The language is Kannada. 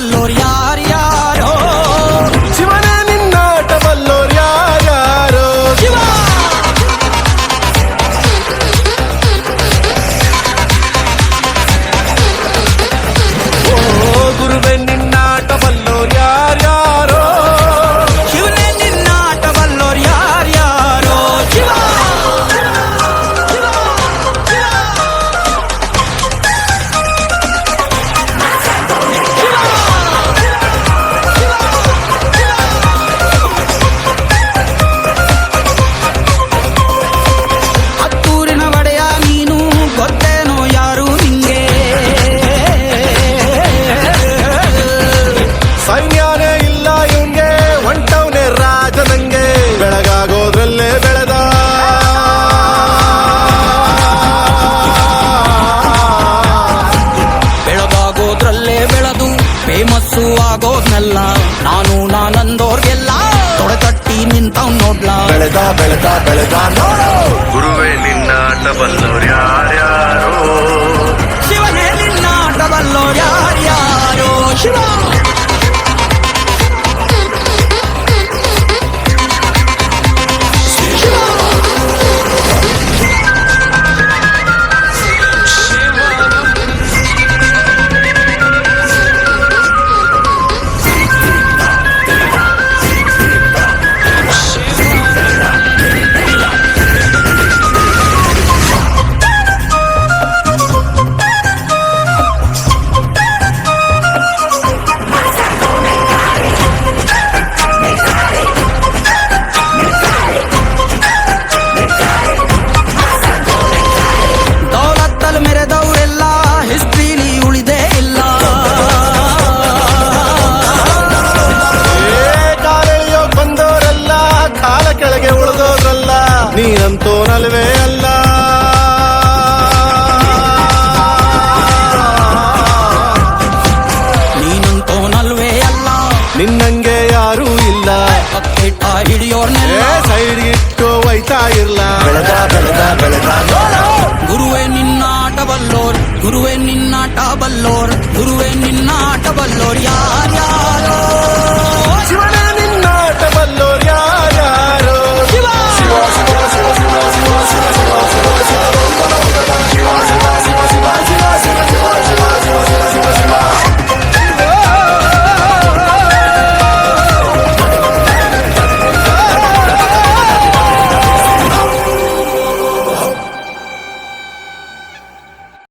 ಬಲ್ಲೋರ್ ಯಾರ್ಯಾರೋ ಶಿವನೇ ನಿನ್ನಾಟ ಬಲ್ಲೋರ್ ಯಾರ್ಯಾರೋ ಶಿವ ಗುರುವೆ ನಿನ್ನಾಟ ಬಲ್ಲೋರ್ ಯಾರ್ಯಾರೋ ಶಿವನೇ ನಿನ್ನಾಟ ಬಲ್ಲೋರ್ ಯಾರ್ಯಾರೋ ಶಿವ ಹತ್ತೂರಿನ ಒಡೆಯ ನೀನು ಗೊತ್ತೇನೋ ಯಾರು ನಿಂಗೆ ಸೈನ್ಯನೇ ಇಲ್ಲ ಇವಂಗೆ ಹೊಂಟವನೇ ರಾಜ ನಂಗೆ ಬೆಳಗಾಗೋದ್ರಲ್ಲೇ ಬೆಳೆದ ಬೆಳಗಾಗೋದ್ರಲ್ಲೇ ಬೆಳೆದು ಫೇಮಸ್ಸು ಆಗೋದ್ನೆಲ್ಲ ನಾನಂದೋರ್ಗೆಲ್ಲ ತೊಡೆತಟ್ಟಿ ನಿಂತವ್ ನೋಡ್ಲಾ ಬೆಳೆದ ಬೆಳೆದ ಬೆಳೆದ ನೋಡು ಗುರುವೇ ನಿನ್ನಾಟ ಬಲ್ಲೋರ್ ಯಾರ್ಯಾರೋ ಶಿವನೇ ನಿನ್ನಾಟ ಬಲ್ಲೋರ್ ಯಾರ್ಯಾರೋ ಶಿವ ದೌಲತ್ತಲ್ ಮೆರೆದವರೆಲ್ಲ ಹಿಸ್ಟ್ರಿಲಿ ಉಳಿದೇ ಇಲ್ಲ ಕಾಲೆಳೆಯೋಕ್ ಬಂದವರೆಲ್ಲ ಕಾಲ ಕೆಳಗೆ ಉಳಿದೋದ್ರಲ್ಲ ನೀನಂತೋನಲ್ವೇ ಅಲ್ಲ ನೀನಂತೋನಲ್ವೇ ಅಲ್ಲ ನಿನ್ನಂಗೆ ಯಾರೂ ಇಲ್ಲ ಕಕ್ಕೆಟ್ಟ ಹಿಡಿಯೋರ್ನೆಲ್ಲ ಸೈಡ್ ಇಟ್ಟು ಒಯ್ತಾ ಇರ್ಲ ಬೆಳೆದ ಬೆಳೆದ ಬೆಳೆದ ಗುರುವೇ ನಿನ್ನಾಟ ಬಲ್ಲೋರ್ ಗುರುವೇ ನಿನ್ನಾಟ ಬಲ್ಲೋರ್ ಗುರುವೇ ನಿನ್ನಾಟ ಬಲ್ಲೋರ್